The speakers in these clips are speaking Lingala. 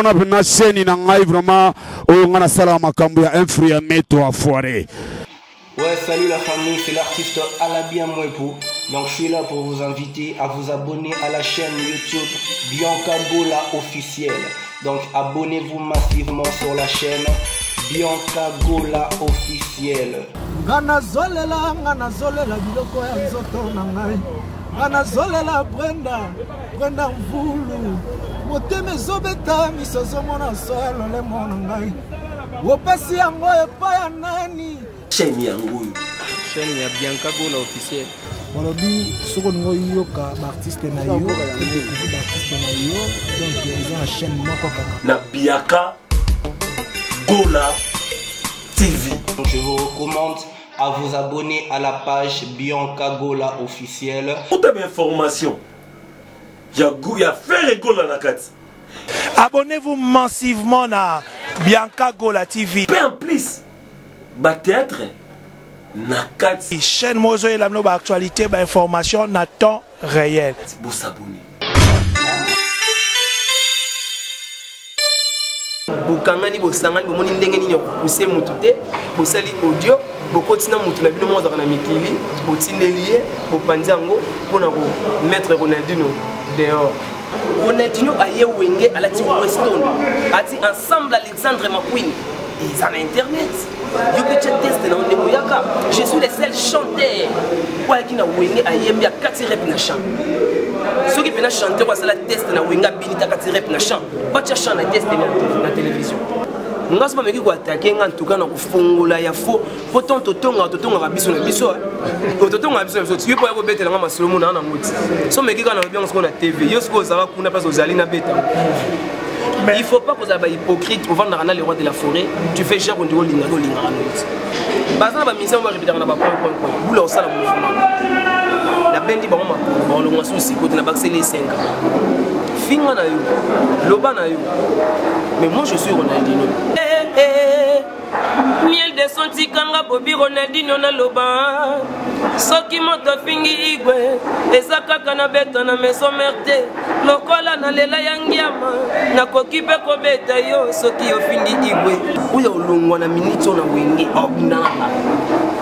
mona na chaîne na ngai vraiment oyo ngana sala makambo ya un fruit à mettre à foirer. Ouais, salut la famille, c'est l'artiste Alabia Mwepu. Donc je suis là pour vous inviter à vous abonner à la chaîne YouTube Bianca Gola officielle. Donc abonnez-vous massivement sur la chaîne Bianca Gola officielle. Ngana zolela biloko ya nzoto na ngai. Ngana zolela Brenda mvulu. Moteme zobeta misozo mona solo le mona ngai. Wopasi yango epa ya nani? Chaîne yango. Chaîne ya Bianca Gola officielle. Molobi soko ngo yoka artiste na yo, artiste na yo, donc ils ont la chaîne moko kaka. Na Bianca Gola TV. Donc je vous recommande à vous abonner à la page Bianca Gola officielle. Pour toute information, il y a Frère Gola na kati. Abonnez-vous massivement à Bianca Gola TV. En plus, ba théâtre na kati. Chaîne Mozo et la nouvelle actualité, ba information na temps réel. Vous s'abonner. Bukangani bosangani bomoni ndenge nini okuse mutu te bosali audio bokotina mutu na bino mozaka na mikili botindeli ye bopanzi yango mpona ko mettre Ronaldinho dehors. Ronaldinho aye wenge alati Weston ati ensemble Alexandre McQueen ils en internet yo pe test na ndemo yaka je suis le seul chanteur kwa kina wenge ayembi a 4 rep na chant. Ceux qui peuvent chanter quoi c'est la test na wenga binita kati rep na chant pas tu chanter test na télévision ngas ba meki ko attaquer en tout cas na kufungola ya fo pourtant totonga biso na biso totonga biso na biso tu peux pas betela ngama solo na na moti so meki kana bien on na TV yo siko za kuna pas ozali na beta. Il faut pas que vous soyez hypocrite pour vendre le roi de la forêt. Tu fais cher quand tu veux l'inga. Bazana ba mission on va répéter na ba point. Boula osala mouvement. La bendi ba mama ba lo ngaso sikote na bakse les 5 ans. Finga na yo. Loba na yo. Mais moi je suis Ronaldinho. Miel de senti kanga bobi Ronaldinho na loba. Soki moto fingi igwe eza kaka na beta na meso merte lokola na lela yangiama na kokipe ko beta yo soki yo fingi igwe uya olongwa na minute na wenge obnana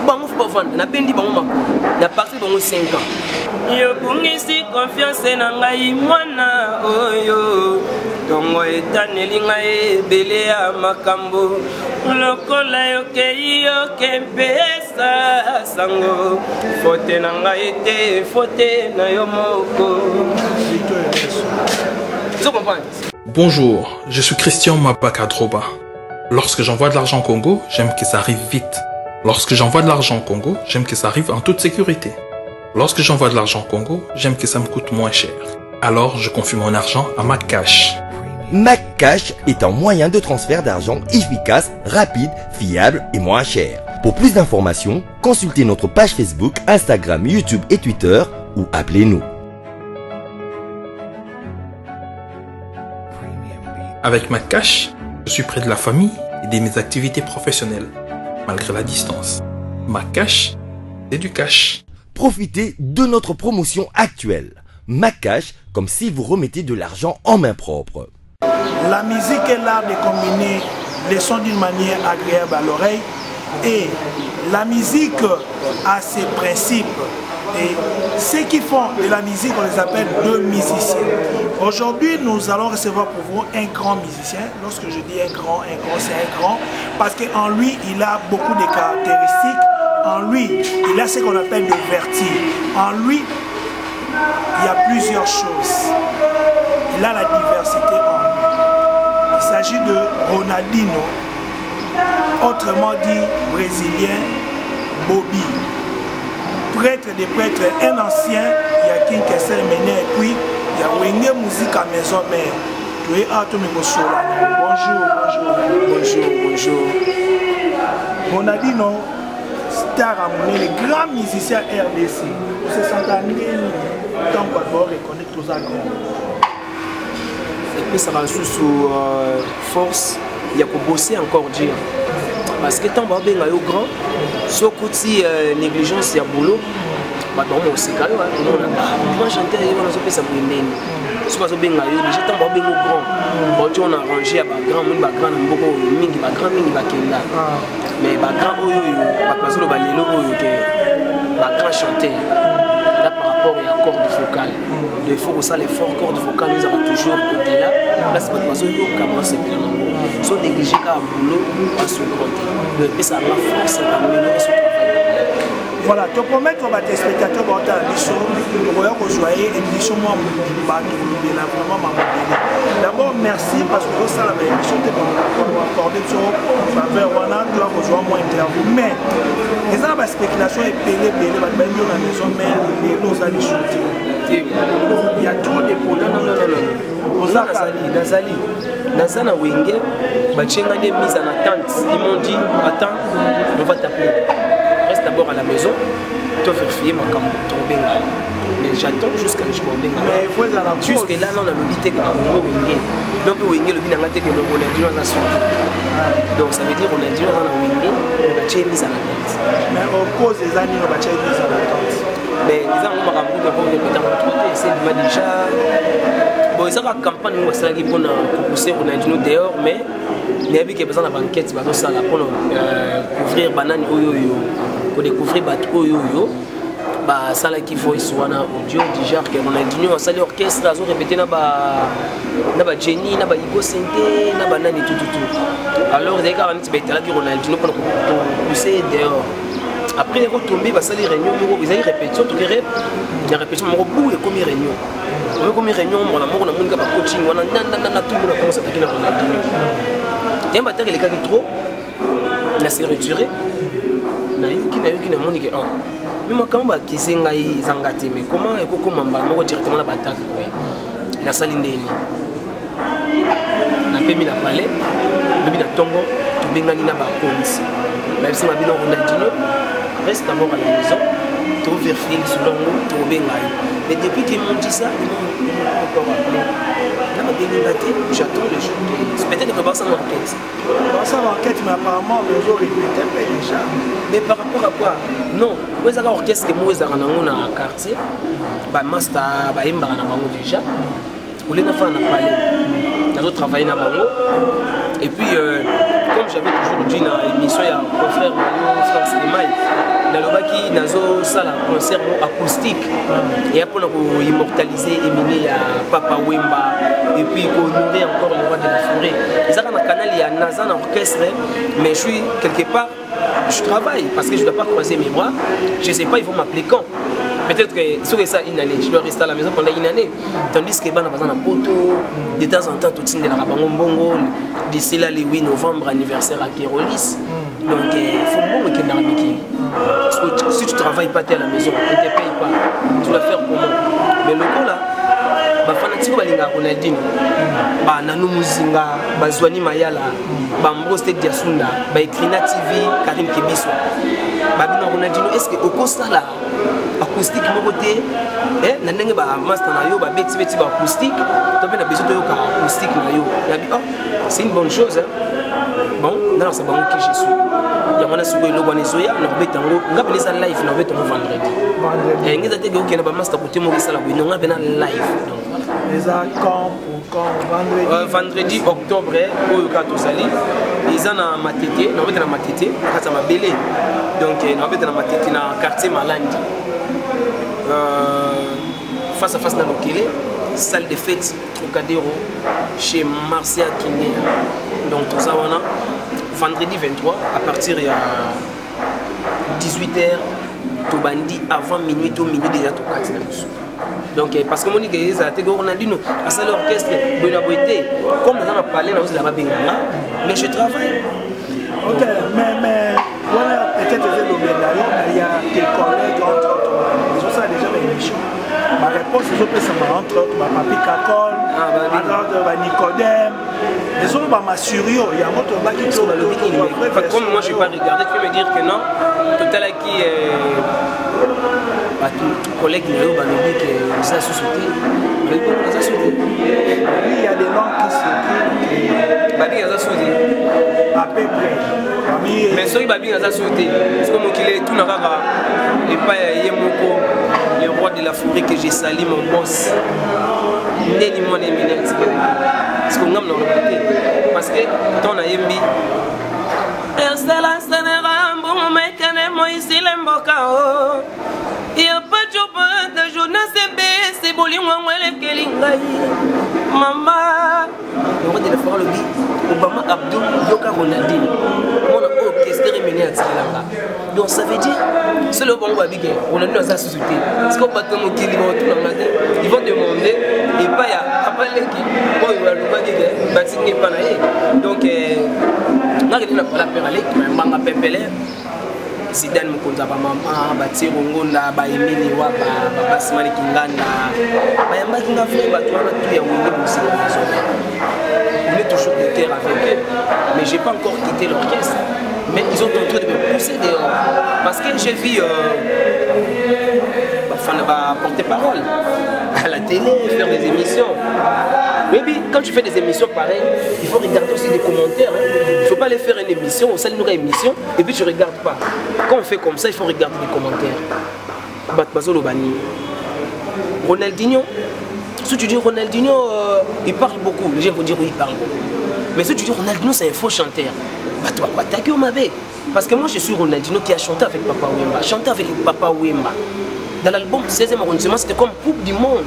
bango fo vendre na bendi bango mako na parti bango 5 ans yo bungisi confiance na ngai mwana oyo dongo etaneli ngai bele ya makambo lokola yo keyo kempesa sango fote na ngai te fote na yo moko. Bonjour, je suis Christian Mapakadroba. Lorsque j'envoie de l'argent au Congo, j'aime que ça arrive vite. Lorsque j'envoie de l'argent au Congo, j'aime que ça arrive en toute sécurité. Lorsque j'envoie de l'argent au Congo, j'aime que ça me coûte moins cher. Alors, je confie mon argent à MacCash. MacCash est un moyen de transfert d'argent efficace, rapide, fiable et moins cher. Pour plus d'informations, consultez notre page Facebook, Instagram, YouTube et Twitter ou appelez-nous. Avec MacCash, je suis près de la famille et de mes activités professionnelles, malgré la distance. MacCash, c'est du cash. Profitez de notre promotion actuelle. MacCash, comme si vous remettez de l'argent en main propre. La musique est l'art de combiner les sons d'une manière agréable à l'oreille et la musique a ses principes et ceux qui font de la musique on les appelle deux musiciens. Aujourd'hui nous allons recevoir pour vous un grand musicien. Lorsque je dis un grand c'est un grand parce qu'en lui il a beaucoup de caractéristiques, en lui il a ce qu'on appelle le vertige, en lui il y a plusieurs choses, il a la diversité en lui. Il s'agit de Ronaldinho, autrement dit brésilien Bobby, prêtre des prêtres, un ancien, il y a King Kessel Mené et puis il y a Wenge Musique à Maison Mère. Tu es bonjour. Ronaldinho, star à mon les grands musiciens RDC. C'est centenaire, tant qu'on va reconnaître tous à grand. Et puis ça va sous force, il y a pour bosser encore dire. Parce que tant que tu es grand, si tu as négligence, il y a boulot. Bah, on sait quand même, on a chanté, on a ça pour soki bazobenga yo déjà ntango babenga grand bauti on arrange ya bagrand moni bagrand na mboko oyo mingi bagrand mingi bakenda mais bagrand oyo bato bazoloba lelo oyo ke bagrand chanteur là par rapport à corde vocale il faut que ça l'effort corde vocale nous avons toujours côté là là c'est pas parce que comment c'est bien so négliger ka boulot pas se compter le puis ça va force à améliorer son travail. Voilà, te promettre aux téléspectateurs de la mission, de rejoindre l'émission d'abord, merci parce que ça la émission de accordé sur faveur, on a doit rejoindre mon interview. Mais les arbres spéculation est payé, la maison, mais nos amis chanter. Il y a trop de problèmes. Nazana Wenge, Bachenga des mises en attente. Ils m'ont dit, attends, on va t'appeler. Reste d'abord à la maison, tu vas vérifier ma camp, mais j'attends jusqu'à ce que je me jusque là, on a me dit que Wenge. Donc Wenge, le binanga que le Ronaldinho a sorti. Donc ça veut dire Ronaldinho a Wenge, on va mise en attente. Mais on cause des années, on va mise en attente. Mais les gens ont rempli de répéter, c'est déjà. Bon, ils ont une campagne où ça qui pour pousser Ronaldinho dehors, mais il y a des besoin d'enquête, pour couvrir banane pour découvrir oyo. Bah ça là qu'il faut ils sont en audio déjà que Ronaldinho a salé orchestre, ils ont répété na ba Jenny, na ba Igo Sente, na ba nani tout. Alors il y a quand même petit là qui Ronaldinho pour pousser dehors. Après les retombées, bah ça les réunions, ils ont répétition, tout les répétition, mon bout est comme réunion. Comme réunion, mon amour, on a mon coaching, on a tout le monde commence à attaquer la Ronaldinho. Il y a un bataille les gars qui trop, il a s'est retiré. Na yuki na moni que mais moi quand ba kisenga izangate mais comment eko komamba moko directement na bataille oui na salindeni na pemi na palais lobi na tongo to bengani na ba police même si ma bino Ronaldinho reste d'abord à la maison to vérifier selon nous to bengai mais depuis qu'ils m'ont dit ça ils m'ont encore appelé na ba bengati j'attends le jour peut-être que ça l'enquête ça l'enquête mais apparemment les jours répétés déjà. Mais par rapport à quoi? Non, vous avez orchestre que moi dans un quartier, bah master, bah imba na bango déjà. Vous les enfants na parlé, nous travaillé na bango. Et puis comme j'avais toujours dit dans l'émission il y a mon frère Manu France Lemay, dans le baki nazo sala concert acoustique et après on immortaliser Emile ya Papa Wemba et puis honorer encore le roi de la forêt. Ils ont un canal il y a Nazan orchestre mais je suis quelque part je travaille parce que je ne dois pas croiser mes bras. Je ne sais pas, ils vont m'appeler quand. Peut-être que sur ça une année, je dois rester à la maison pendant une année. Tandis que dans la poto, de temps en temps, tout le monde Bongo, d'ici là, le 8 novembre, anniversaire à Kérolis. Donc il faut que tu aies si tu ne travailles pas à la maison, on ne te paye pas. Tu vas faire comment? Mais le coup là, bafanatiko balinga Ronaldinho ba nanu muzinga bazwani mayala ba mboste diasunda ba Ekrina TV Karim Kibiso ba bina Ronaldinho est-ce que au constat acoustique moko te na ndenge ba master na yo ba beti ba acoustique to pe na besoin to yo ka acoustique na yo na bi c'est une bonne chose bon non c'est bon que je suis il y a mon assugo le bon ezoya na betango ngabe les live na betango vendredi ngeza te ke okena ba master côté mo sala bo ngabe na live les quand vendredi octobre au Kato Sali ils en a matete na beta na matete kata mabele donc na beta na matete na quartier Malandi face à face na Lokele salle de fête Trocadéro chez Marcia Kiné donc tout ça on a vendredi 23 à partir de 18h Tobandi avant minuit tout minuit déjà tout quartier donc parce que mon église a été Ronaldinho à ça l'orchestre comme on a parlé dans la mais je travaille. Ok, mais voilà, peut-être il y a des collègues entre autres, ça déjà l'émission. Ma réponse c'est que ça entre autres, ma papi Kakol, Nicodème, les autres ma Surio, il y a un autre bac qui sont comme moi je ne vais pas regarder, tu peux me dire que non, tout à l'heure qui est collègue qui nous a sauté. Il y a des langues qui se à peu près. Mais ceux qui sont sauté, c'est comme qu'il est tout n'a pas et pas Yemoko. le roi de la forêt que j'ai sali mon boss. Ndeni moi les minutes. Parce qu'on a le parce que ton a yembi. Excellence général, bon mec, moi ici l'emboka. Il y a pas de job de journée c'est boli moi le kelingai. Maman, le roi de la forêt le dit. Obama Abdou Yoka Ronaldinho. Mon orchestre est mené à Tzilanga. Donc ça veut dire, c'est le bon Wabigé. On a dans sa société. Parce qu'on va demander, ils vont demander, et pas il y a pas l'équipe. Oh, il va le Wabigé. Bâtiment pas là. Donc, on a la peralée, mais on a pépélé. Zidane Mukonza ba mama bati rongonda ba Emile wa ba Basimani Kinganda ba yamba kinga fait ba toi tu ya wende musika maison. On est toujours de terre avec eux, mais j'ai pas encore quitté l'orchestre. Mais ils ont tenté de me pousser dehors parce que j'ai vu porter-parole à la télé, faire des émissions. Mais puis, quand tu fais des émissions pareilles, il faut regarder aussi des commentaires. Il ne faut pas aller faire une émission, on sait une émission, et puis tu ne regardes pas. Quand on fait comme ça, il faut regarder les commentaires. Ronaldinho, si tu dis Ronaldinho, il parle beaucoup. Les gens vont dire oui, il parle beaucoup. Mais si tu dis Ronaldinho, c'est un faux chanteur. Bah, tu vas pas attaquer au mauvais. Parce que moi, je suis Ronaldinho qui a chanté avec Papa Wemba. Chanté avec Papa Wemba. Dans l'album 16e arrondissement, c'était comme Coupe du Monde.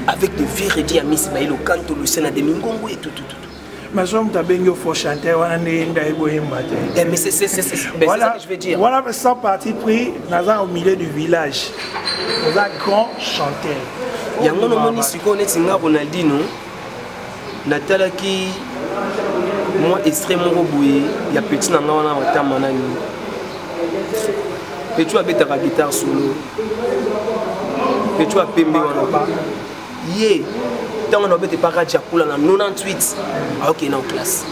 Avec des vieux rédits à Miss Baïlo, Kanto, le Sénat de Mingongo et tout. Mais je suis faux chanteur, mais c'est ça que je veux dire. Voilà, sans parti pris, nous sommes au milieu du village. Nous sommes grands chanteurs. Il y a un moment où on est Ronaldinho, Nathalie qui, moi, extrêmement rebouillé, il y a petit dans le temps, et tu as la guitare solo, et tu as Pembe Wanoba. Yé, tant on a été pas radio pour la 98, ok, non classe.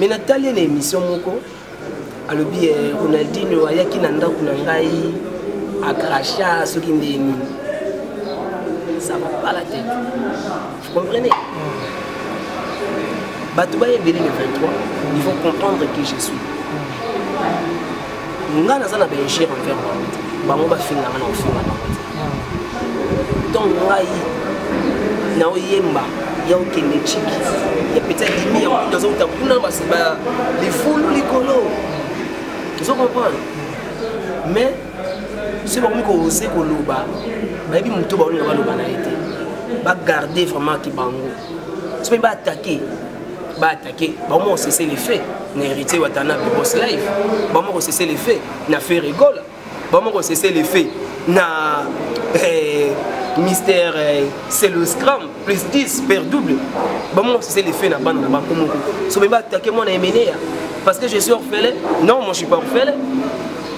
Mais Nathalie une émission moko, à le biais Ronaldinho, il y a qui n'anda kunangai, à Gracha, ce qui n'est ça va pas la tête. Vous comprenez? Batouba est béni le 23, il faut comprendre qui je suis. Nous avons un cher envers moi, on va finir en film. Donc, il y a aucun éthique. Il y a peut-être 10 000 dans un temps. Les foules, les colos. Vous comprenez? Mais, c'est pour moi qu'on sait que l'eau va. Mais il va garder vraiment qui bango. Si on va attaquer, on cesser les faits. On a hérité Watana de Boss Life. On cesser les faits. On a fait rigole. On cesser les faits. On a Mystère, c'est le scrum, plus 10, per double. Bon, c'est les faits, si on va attaquer moi, parce que je suis orphelin. Non, moi je ne suis pas orphelin.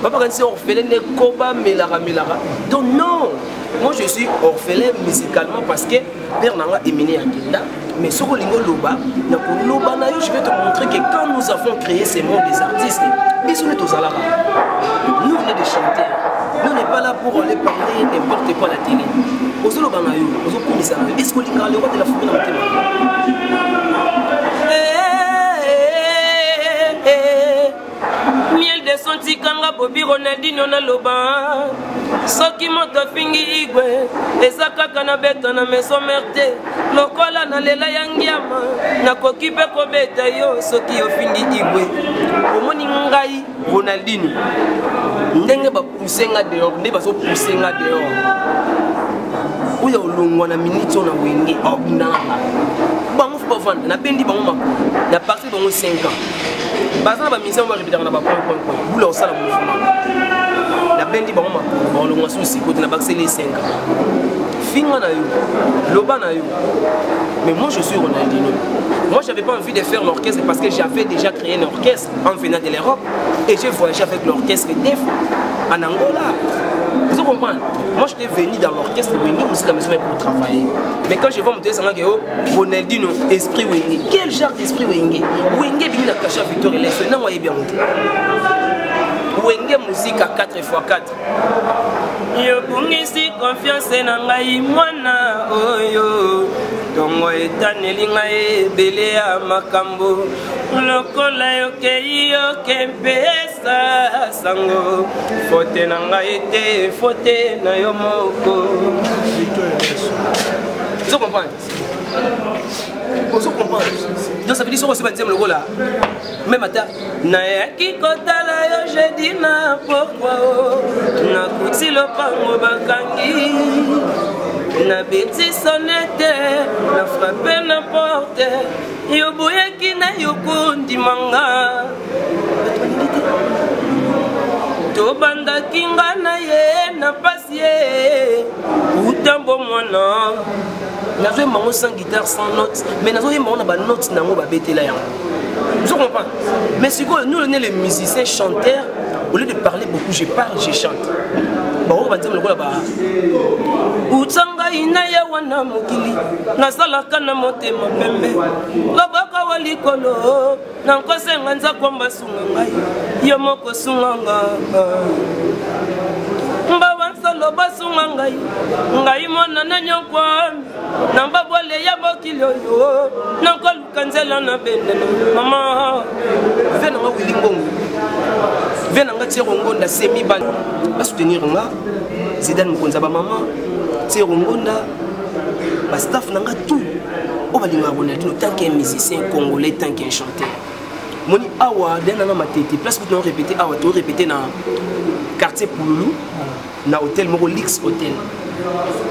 Papa, quand je suis orphelin, donc non, moi je suis orphelin musicalement parce que Père Nanga est mené à Kinda. Mais sur le Loba, je vais te montrer que quand nous avons créé ces mondes des artistes, nous sommes tous à la nous on est des chanteurs. Nous on n'est pas là pour aller parler n'importe quoi à la télé. Est-ce que le roi de la forêt dans le thème? Miel de senti kanga Bobi Ronaldinho na loba. Soki moto fingi igwe ezaka kana beta na meso merte lokola na lela yangiama na kokipe ko beta yo soki yo fingi igwe omoni ngai Ronaldinho ndenge ba poussenga dehors ndenge ba so poussenga dehors uya ulongwa na minute na wenge obnanga bango faut pas vendre na bendi bango mako na partir bango 5 ans bazana ba mission va répéter na ba point boula osala mouvement la bendi bango mako balongwa souci côté na baxé les 5 ans finga na yo loba na yo. Mais moi je suis Ronaldinho. Moi j'avais pas envie de faire l'orchestre parce que j'avais déjà créé un orchestre en venant de l'Europe et j'ai voyagé avec l'orchestre DEF en Angola. Vous comprenez? Moi j'étais venu dans l'orchestre Wenge aussi la maison pour travailler. Mais quand je vois mon téléphone Ronaldinho, esprit Wenge. Quel genre d'esprit Wenge? Wenge vient à cacher Victor et laisse. Non, voyez bien monter. Wenge musique à 4x4. Yo bungisi confiance na ngai mwana oyo tongo etaneli ngai ebele ya makambo lokola yokei yokempesa sango fote na ngai te fote na yo moko. Vous comprenez? Vous comprenez? Donc ça veut dire que c'est le rôle là. Même à ta naeki kotala yo je dis na pourquoi na kuti lo pango bakangi na beti sonete na frappe na porte yo boyeki na yo kundi manga to banda kinga na ye na pasie utambo mwana nazo mango sans guitare sans notes mais nazo mango na ba notes nango ba betela yango. Vous comprenez? Mais si nous, on est les musiciens chanteurs, au lieu de parler beaucoup, je parle, je chante. Bon, on va dire le rôle là-bas. Utanga inaya wana mukili, nasala kana mote mapembe. Labaka walikolo, nankose nganza kwamba sungangai, yomoko sunganga. Mbawansa loba sungangai, ngai mona na nyokwami. Namba bole ya bokilo yo nanko lukanzela na bende mama vena nga wilingongo vena nga tirongonda semi ban ba soutenir nga Zidane Mukonza ba mama tirongonda ba staff nanga tout o balinga Ronaldinho tant qu'un musicien congolais tant qu'un chanteur moni awa dena na matete place que tu répéter awa tu répéter na quartier Pouloulou na hôtel moko Lix Hotel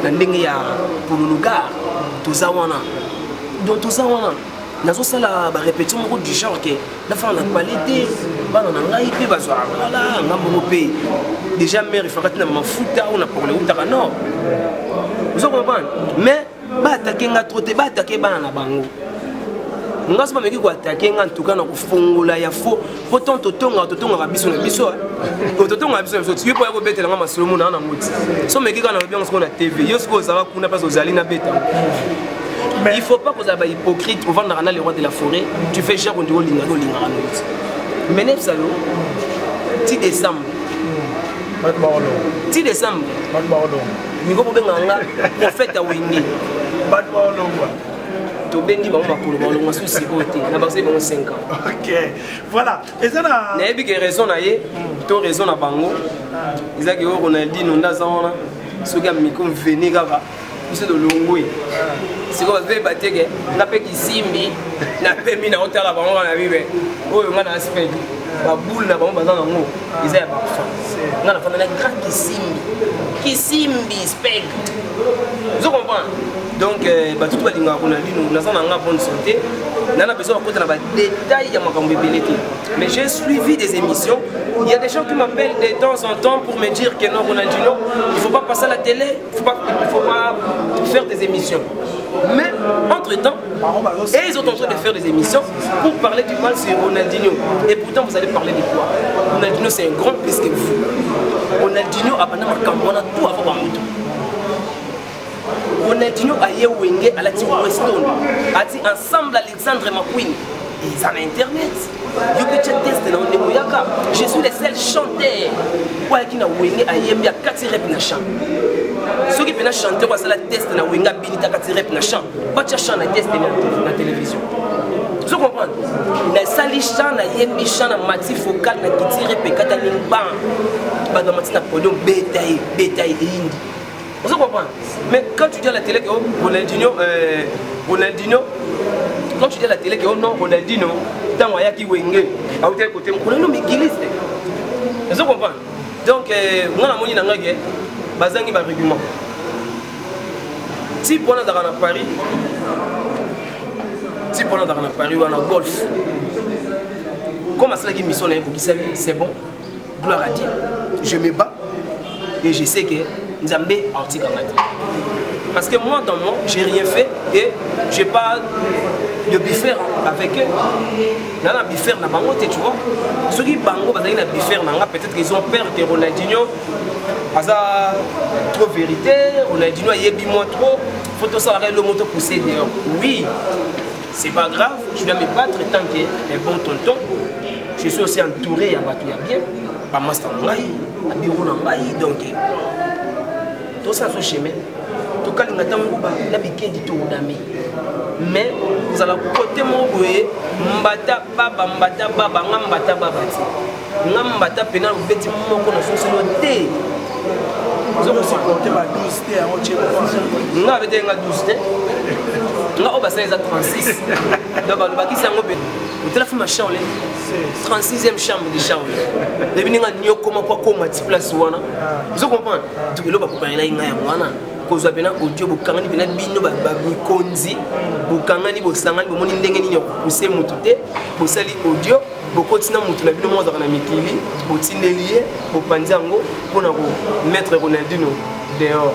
na ndenge ya Pouloulou gare toza wana donc toza wana nazo sala ba répétition moko du genre que la fa na qualité bana na ngai pe bazwa voilà ngambo pe déjà mère ifakati na mafuta on a parlé utaka non vous comprenez mais ba attaquer nga trop te ba attaquer bana na bango nga sima meki ko attaquer nga en tout cas na kufungola ya fo pourtant totonga ka biso na biso totonga biso na biso tu peux ko betela nga masolo na ngoti so meki kana bien on na TV yo sko za ba kuna pas ozali na beta. Mais il faut pas que vous soyez hypocrite au vendre les rois de la forêt tu fais cher on dit linga mais n'est ça lo ti décembre ti décembre ni ko benga nga prophète awingi bad bolo to bendi ba makolo ba longa souci côté na ba c'est bon 5 ans. OK voilà et ça na na bi que raison na ye to raison na bango izaki o Ronaldinho ndaza wana soki amiko mveni kaka biso de longwe siko babe bateke ngape kisimbi na pemi na otala bango na bibe oyo nga na spend ba boule na bango bazana ngo iza ya parfum nga na fana na grand kisimbi speg vous comprenez donc ba tout balinga Ronaldinho na sana nga bonne santé nana besoin de na ba détails ya makambo belete mais j'ai suivi des émissions il y a des gens qui m'appellent de temps en temps pour me dire que non Ronaldinho il faut pas passer à la télé il faut pas faire des émissions mais entre temps ils sont en train de faire des émissions pour parler du mal sur Ronaldinho et pourtant vous allez parler de quoi? Ronaldinho c'est un grand plus que vous. Ronaldinho a banana makambo na tout avant bamuto. Ronaldinho a yé wenge à la team Weston a dit ensemble Alexandre McQueen ils ont internet yo peut test na ndeko yaka je suis le seul chanteur kwa kina wenge a yembi a 4 rep na chant ceux qui viennent chanter quoi c'est la test na wenga binita 4 rep na chant pas tu chant na test na télévision. Vous comprenez? Na sali chant na yembi chant na mati focal na kiti rep kata lingba ba na mati na podium betaille indi. Vous comprenez? Mais quand tu dis à la télé que Ronaldinho, quand tu dis à la télé que non, Ronaldinho, dans Waya qui wenge, à tel côté, Ronaldinho mais qui liste. Vous comprenez? Donc, on a moni nanga ke, bazangi ba argument. Si pour dans Paris, on a golf. Comment ça qui mission là pour qui c'est bon. Gloire à Dieu. Je me bats et je sais que Nzambé article parce que moi dans moi j'ai rien fait et j'ai pas de bifère avec eux. Nana bifère na bango tu vois. Ceux qui bango bazali na bifère nanga peut-être qu'ils ont peur que Ronaldinho asa trop vérité, Ronaldinho yebi moi trop, faut tout ça le moto pousser dehors. Oui. C'est pas grave, je vais me battre tant que les bons tontons. Je suis aussi entouré à battre bien. Pas master ngai, à bureau ngai donc tout ça ce chemin. toka linga tango ba na bikendi to udame mais vous allez côté mon boye mbata baba ngambata baba ti ngambata pena beti moko na soselo te vous allez supporter ba 12 te en oche nga bete nga 12 te nga oba ça 36 donc ba baki sango be utela fuma chambre 36e chambre de chambre les bininga nyoko mako ko mati place wana vous comprenez tout le ba ko parler nga ya wana kozwa pena audio bokangani pena bino ba mikonzi bokangani bosangani bomoni ndenge nini okuse mutu te bosali audio bokotina mutu na bino moza kana mikili botindelie bopanzango pona ko mettre Ronaldinho dehors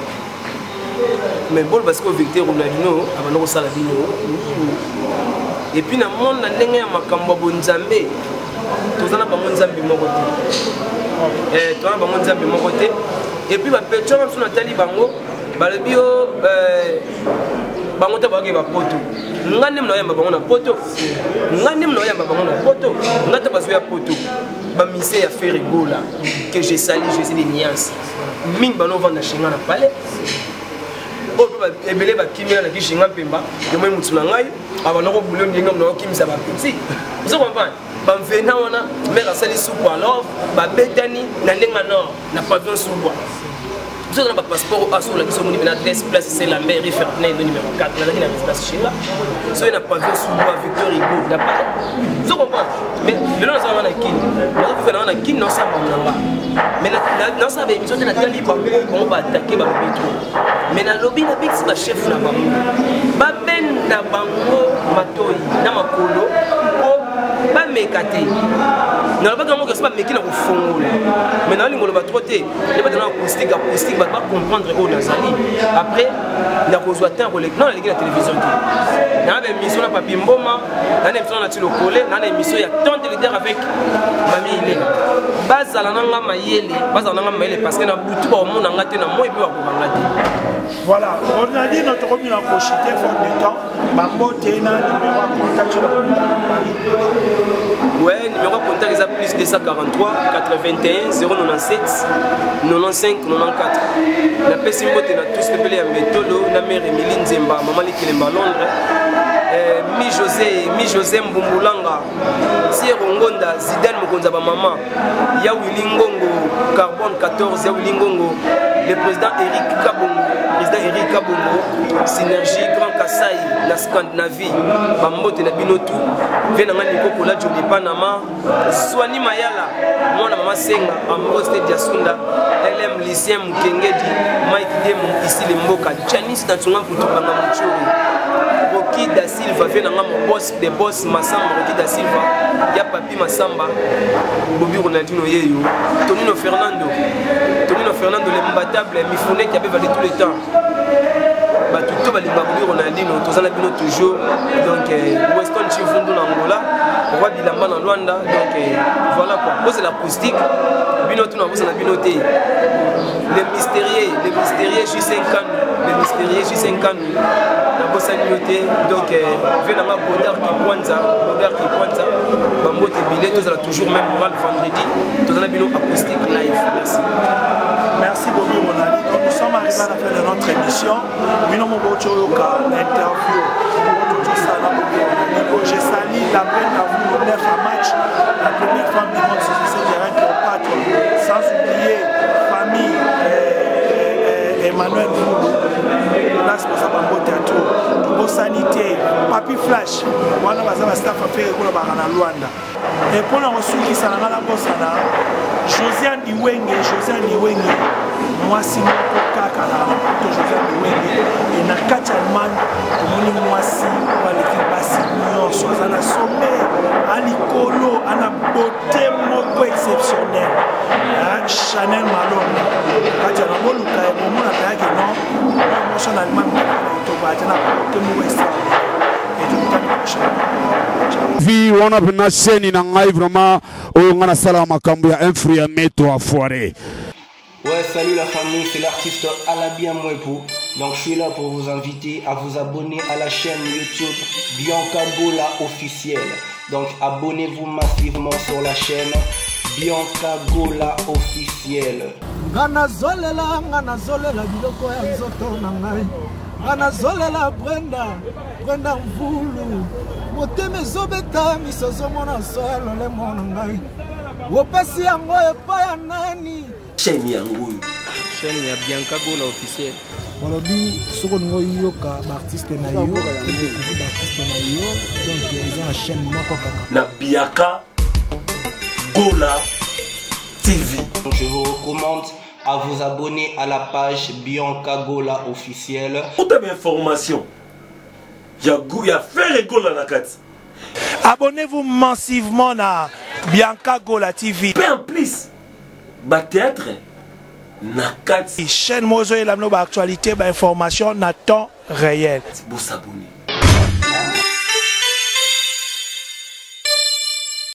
mais bon parce que Victor Ronaldinho abandoko sala bino et puis na monde na ndenge ya makambo bonzambe tozana ba monzambe moko te tozana ba monzambe moko te et puis ba petro même sur Nathalie bango balebio bango ta bagi ba poto ngane mna yamba bango na poto ngane mna yamba bango na poto ngata bazo ya poto ba mise ya faire rigola que j'ai sali je sais des nuances ming bano vanda shinga na palais o ba ebele ba kimia na kishinga pemba yo moi mutu na ngai abana ko bulo ndinga mna kimisa ba petit vous comprenez ba mvena wana mera sali soupe alors ba betani na ndenga nord na pavillon soupe. Vous avez un passeport à sur la mission de l'adresse place c'est la mairie Ferdinand numéro 4 la ville de place chez là. So il n'a pas vu sous bois Victor Hugo n'a pas. Vous comprenez? Mais le nom ça va na kin. Vous faites na kin non ça pas. Mais dans sa émission de la télé on va attaquer ba métro. Mais na lobby na big ba chef na ba. Ba ben na bango matoi na makolo ba mekate. Na ba comment que c'est pas meki na ko fongola. Mais na lingolo ba trop té. Les ba dans acoustique va pas comprendre où Nazali. Après, il a besoin d'un relais. Non, il y a la télévision. Il y a une émission à Papi Mboma, il y a une émission à Tilo Kolé, il y a une émission à tant de leaders avec Mami Ilela. Base à la nanga maïele, base à la nanga maïele parce que na butu ba monde na ngate na moi et puis ba ngate. Voilà, on a dit notre commune en Cochité, faute de temps, Bambo Tena, numéro de contact sur la commune. Ouais, numéro de contact est à plus 243 81 097 95 94. La Pessimbo est tous les pays à Métolo, la mère Emilie Nzemba, maman Likilemba Londres, mi José Mbumbulanga, Sierra Ngonda, Zidane Mokonza maman, ya Willy Ngongo, Carbone 14, ya Willy Ngongo, le président Eric Kabongo, Synergie Grand Kassai, la Scandinavie, Bambote na Binotu, Venanga Nikoko la Jodi Panama, Swani Mayala, Mwana Mama Senga, Ambrose Diasunda, LM Lycée Mukengedi, Mike Demo, ici les Mboka, Janice Natsunga Putubanga Muchuri, Rocky da Silva, Venanga boss, des boss Massamba, Rocky da Silva, ya Papi Massamba, Bobby Ronaldinho Yeyo, Tonino Fernando, le imbattable, Mifune qui avait valé tout le temps. Tout le monde Ronaldinho, tous en abîme toujours. Donc, Weston Chifundu Angola, Roi Bilamba en Luanda. Donc, voilà quoi. C'est l'acoustique. Binotu na vous en abinoté. Les mystérieux, je suis 5 ans. Les mystérieux, je suis 5 ans. La bosse abinoté. Donc, venez à Bodar qui pointe. Bambote Billet, tous toujours même moral vendredi. Tous en abino acoustique live. Merci. Merci beaucoup, Ronaldinho. Donc, nous sommes arrivés à la fin de notre émission. L'interview. J'ai sali la peine d'avoir le 9 match. La première femme du monde sur ce terrain Cléopâtre. Sans oublier famille Emmanuel Foulou. Là, c'est pour ça que je théâtre. Pour sanité, Papi Flash. Moi, je vais staff à faire à Luanda. Et pour la ressource qui s'en a la bosse, Josiane Iwenge, moi si mon kaka na Josiane Iwenge et na Kachalman moi si pour l'équipe basi nyonso na sommet à likolo ana beauté moko exceptionnelle Chanel Malone Kachala boluka e momo na kaya que non émotionnellement to ba tena beauté moko exceptionnelle et tout le temps vi wana bina sheni na ngai vraiment oyo ngana sala makambo ya infru ya meto afoiré. Ouais, salut la famille, c'est l'artiste Alabia Mwepu. Donc je suis là pour vous inviter à vous abonner à la chaîne YouTube Bianca Gola officielle. Donc abonnez-vous massivement sur la chaîne Bianca Gola officiel. Ngana zolela biloko ya nzoto na ngai. Ngana zolela Brenda mvulu. Moteme zobeta misozo mona solo le mona ngai. Wopasi yango epa ya nani? Chaîne yango. Chaîne ya Bianca Gola officiel. Molobi soko ngo yoka artiste na yo, artiste na yo, donc ils ont une chaîne moko kaka. Na Bianca Gola TV. Je vous recommande à vous abonner à la page Bianca Gola officiel. Pour toute information, il y a Frère Gola na kati. Abonnez-vous massivement à Bianca Gola TV. En plus, ba théâtre na kati. Chaîne Mozo et la actualité, information na temps réel. Vous s'abonner.